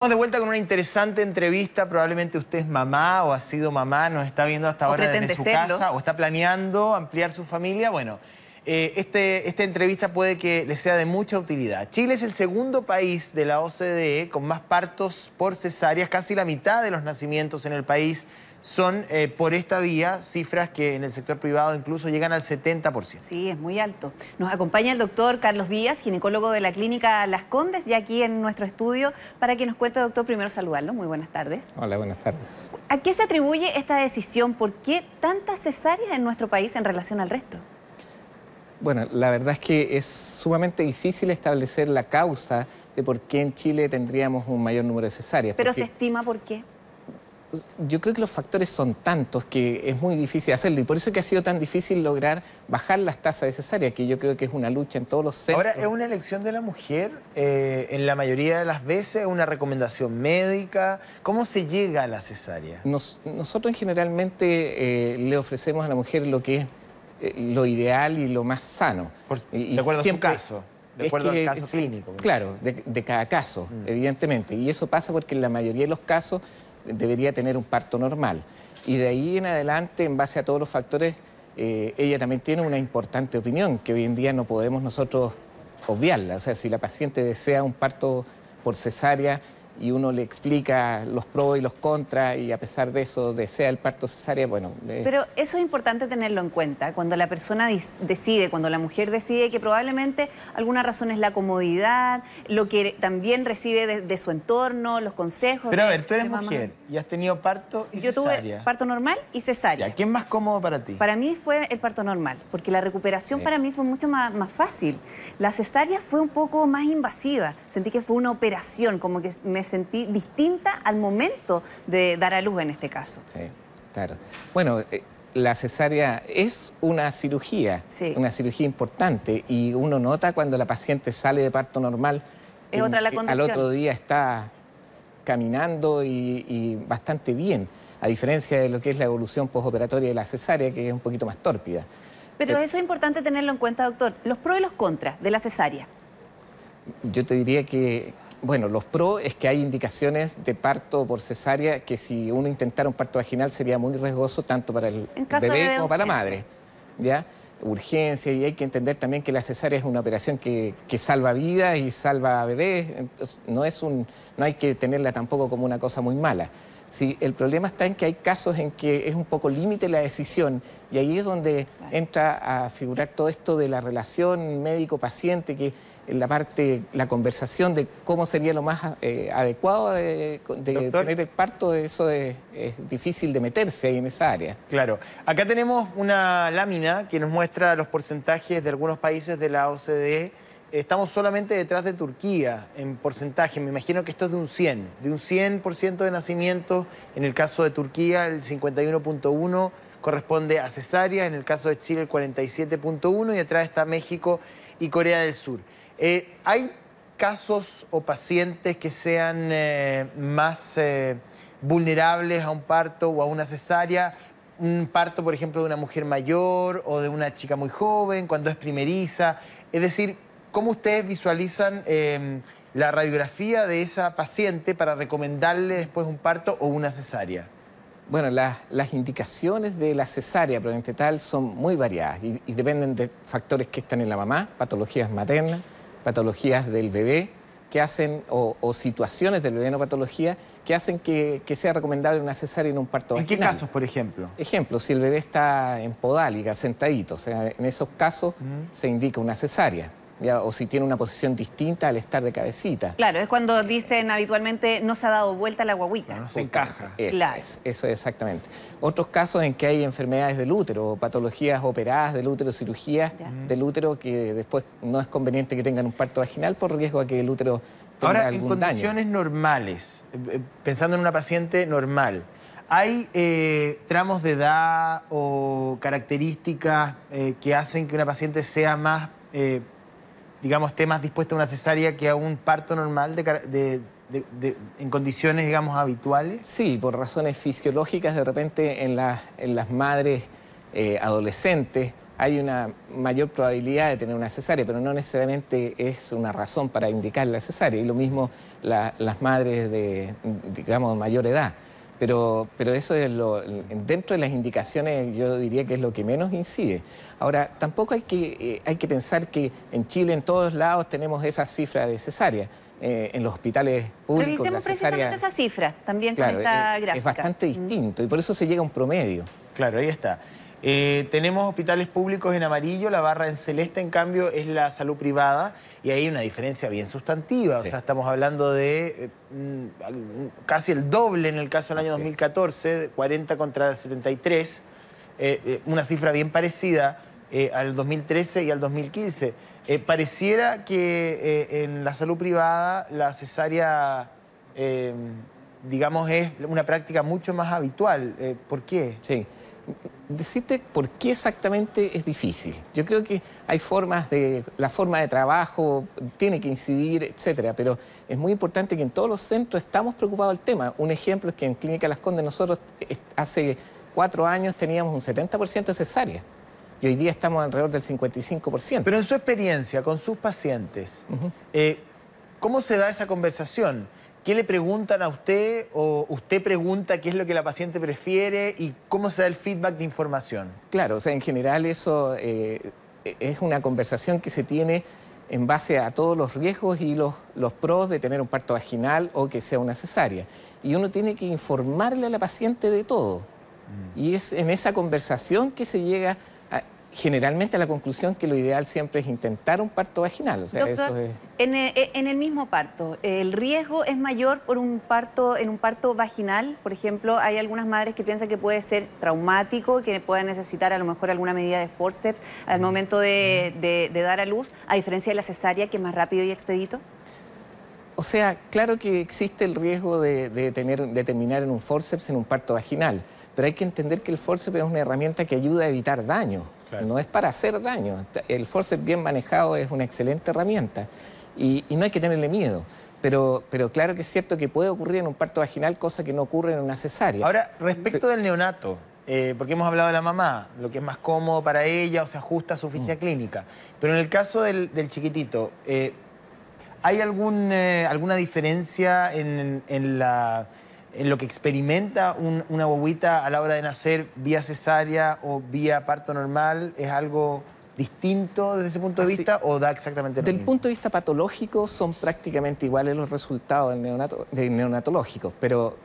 Estamos de vuelta con una interesante entrevista. Probablemente usted es mamá o ha sido mamá, nos está viendo hasta ahora desde su casa o está planeando ampliar su familia. Bueno, esta entrevista puede que le sea de mucha utilidad. Chile es el segundo país de la OCDE con más partos por cesáreas. Casi la mitad de los nacimientos en el país son por esta vía, cifras que en el sector privado incluso llegan al 70%. Sí, es muy alto. Nos acompaña el doctor Carlos Díaz, ginecólogo de la clínica Las Condes, ya aquí en nuestro estudio, para que nos cuente, doctor, primero saludarlo. Muy buenas tardes. Hola, buenas tardes. ¿A qué se atribuye esta decisión? ¿Por qué tantas cesáreas en nuestro país en relación al resto? Bueno, la verdad es que es sumamente difícil establecer la causa de por qué en Chile tendríamos un mayor número de cesáreas. ¿Pero se estima por qué? Yo creo que los factores son tantos que es muy difícil hacerlo y por eso es que ha sido tan difícil lograr bajar las tasas de cesárea, que yo creo que es una lucha en todos los centros. Ahora, ¿es una elección de la mujer? En la mayoría de las veces, ¿es una recomendación médica? ¿Cómo se llega a la cesárea? Nosotros generalmente le ofrecemos a la mujer lo que es lo ideal y lo más sano. De acuerdo a su caso. De acuerdo al caso clínico. Claro, de cada caso, evidentemente. Y eso pasa porque en la mayoría de los casos debería tener un parto normal. Y de ahí en adelante, en base a todos los factores, ella también tiene una importante opinión que hoy en día no podemos nosotros obviarla. O sea, si la paciente desea un parto por cesárea y uno le explica los pros y los contras y a pesar de eso desea el parto cesárea, bueno... Pero eso es importante tenerlo en cuenta, cuando la persona decide, cuando la mujer decide que probablemente alguna razón es la comodidad, lo que también recibe de su entorno, los consejos... Pero a ver, tú eres mujer y has tenido parto y cesárea. Yo tuve parto normal y cesárea. ¿Quién es más cómodo para ti? Para mí fue el parto normal, porque la recuperación para mí fue mucho más fácil. La cesárea fue un poco más invasiva, sentí que fue una operación, como que me sentí distinta al momento de dar a luz en este caso. Sí, claro. Bueno, la cesárea es una cirugía importante y uno nota cuando la paciente sale de parto normal, es otra la condición. Al otro día está caminando y bastante bien, a diferencia de lo que es la evolución postoperatoria de la cesárea, que es un poquito más tórpida. Pero eso es importante tenerlo en cuenta, doctor. Los pros y los contras de la cesárea. Yo te diría que... Bueno, los pros es que hay indicaciones de parto por cesárea que si uno intentara un parto vaginal sería muy riesgoso tanto para el bebé como para la madre, ¿ya? Urgencia, y hay que entender también que la cesárea es una operación que salva vidas y salva a bebés, entonces no hay que tenerla tampoco como una cosa muy mala. Sí, el problema está en que hay casos en que es un poco límite la decisión y ahí es donde entra a figurar todo esto de la relación médico-paciente, que en la conversación de cómo sería lo más adecuado de tener el parto, eso es difícil de meterse ahí en esa área. Claro. Acá tenemos una lámina que nos muestra los porcentajes de algunos países de la OCDE. Estamos solamente detrás de Turquía en porcentaje. Me imagino que esto es de un 100% de nacimientos. En el caso de Turquía, el 51.1 corresponde a cesárea. En el caso de Chile, el 47.1. Y atrás está México y Corea del Sur. ¿Hay casos o pacientes que sean más vulnerables a un parto o a una cesárea? Un parto, por ejemplo, de una mujer mayor o de una chica muy joven, cuando es primeriza. Es decir, ¿cómo ustedes visualizan la radiografía de esa paciente para recomendarle después un parto o una cesárea? Bueno, las indicaciones de la cesárea probablemente tal son muy variadas y dependen de factores que están en la mamá, patologías maternas, patologías del bebé que hacen, o situaciones del bebé, no patología, que hacen que sea recomendable una cesárea y no un parto vaginal. ¿En qué casos, por ejemplo? Ejemplo, si el bebé está en podálica, sentadito, o sea, en esos casos se indica una cesárea. ¿Ya? O si tiene una posición distinta al estar de cabecita. Claro, es cuando dicen habitualmente no se ha dado vuelta la guaguita. No se encaja. Eso es exactamente. Otros casos en que hay enfermedades del útero, patologías operadas del útero, cirugías del útero que después no es conveniente que tengan un parto vaginal por riesgo a que el útero tenga algún daño. Ahora, en condiciones normales, pensando en una paciente normal, ¿hay tramos de edad o características que hacen que una paciente sea más... digamos, esté más dispuesta a una cesárea que a un parto normal en condiciones, digamos, habituales? Sí, por razones fisiológicas, de repente en las madres adolescentes hay una mayor probabilidad de tener una cesárea, pero no necesariamente es una razón para indicar la cesárea. Y lo mismo las madres de, digamos, mayor edad. Pero eso es dentro de las indicaciones yo diría que es lo que menos incide. Ahora, tampoco hay que pensar que en Chile en todos lados tenemos esa cifra de cesárea. En los hospitales públicos revisemos precisamente esa cifra, también claro, con esta gráfica. Es bastante distinto y por eso se llega a un promedio. Claro, ahí está. Tenemos hospitales públicos en amarillo, la barra en celeste, en cambio, es la salud privada, y hay una diferencia bien sustantiva. Sí. O sea, estamos hablando de casi el doble en el caso del año 2014, 40 contra 73, una cifra bien parecida al 2013 y al 2015. Pareciera que en la salud privada la cesárea, digamos, es una práctica mucho más habitual. ¿Por qué? Sí. Decirte por qué exactamente es difícil. Yo creo que hay la forma de trabajo tiene que incidir, etcétera, pero es muy importante que en todos los centros estamos preocupados del tema. Un ejemplo es que en Clínica Las Condes nosotros hace 4 años teníamos un 70% de cesárea y hoy día estamos alrededor del 55%. Pero en su experiencia con sus pacientes, ¿cómo se da esa conversación? ¿Qué le preguntan a usted o usted pregunta qué es lo que la paciente prefiere y cómo se da el feedback de información? Claro, o sea, en general eso es una conversación que se tiene en base a todos los riesgos y los pros de tener un parto vaginal o que sea una cesárea. Y uno tiene que informarle a la paciente de todo. Y es en esa conversación que se llega generalmente a la conclusión que lo ideal siempre es intentar un parto vaginal. O sea, doctor, eso es... en el mismo parto, ¿el riesgo es mayor por un parto vaginal? Por ejemplo, hay algunas madres que piensan que puede ser traumático, que puedan necesitar a lo mejor alguna medida de forceps al momento de dar a luz, a diferencia de la cesárea, que es más rápido y expedito. O sea, claro que existe el riesgo de terminar en un forceps en un parto vaginal, pero hay que entender que el forceps es una herramienta que ayuda a evitar daño. Claro. No es para hacer daño. El forceps bien manejado es una excelente herramienta y no hay que tenerle miedo. Pero claro que es cierto que puede ocurrir en un parto vaginal, cosa que no ocurre en una cesárea. Ahora, respecto del neonato, porque hemos hablado de la mamá, lo que es más cómodo para ella o se ajusta a su ficha clínica. Pero en el caso del chiquitito, ¿hay alguna diferencia en lo que experimenta una guaguita a la hora de nacer vía cesárea o vía parto normal? ¿Es algo distinto desde ese punto de vista o da exactamente lo mismo? Del punto de vista patológico son prácticamente iguales los resultados del neonatológico, pero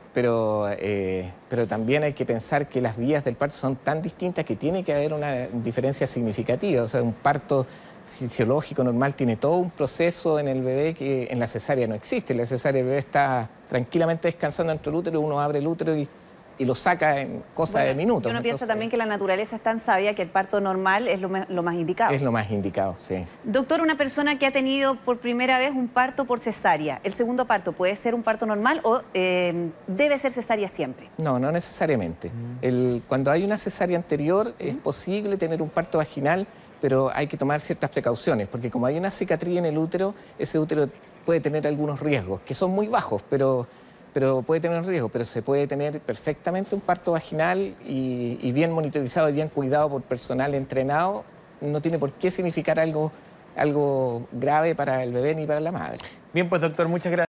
también hay que pensar que las vías del parto son tan distintas que tiene que haber una diferencia significativa. O sea, un parto fisiológico normal tiene todo un proceso en el bebé que en la cesárea no existe. En la cesárea el bebé está tranquilamente descansando dentro del útero, uno abre el útero y lo saca en cosa de minutos. Uno piensa también que la naturaleza es tan sabia que el parto normal es lo más indicado. Es lo más indicado, sí. Doctor, una persona que ha tenido por primera vez un parto por cesárea, ¿el segundo parto puede ser un parto normal o debe ser cesárea siempre? No, no necesariamente. Cuando hay una cesárea anterior es posible tener un parto vaginal, pero hay que tomar ciertas precauciones, porque como hay una cicatriz en el útero, ese útero puede tener algunos riesgos, que son muy bajos, pero puede tener un riesgo, pero se puede tener perfectamente un parto vaginal y bien monitorizado y bien cuidado por personal entrenado, no tiene por qué significar algo grave para el bebé ni para la madre. Bien, pues doctor, muchas gracias.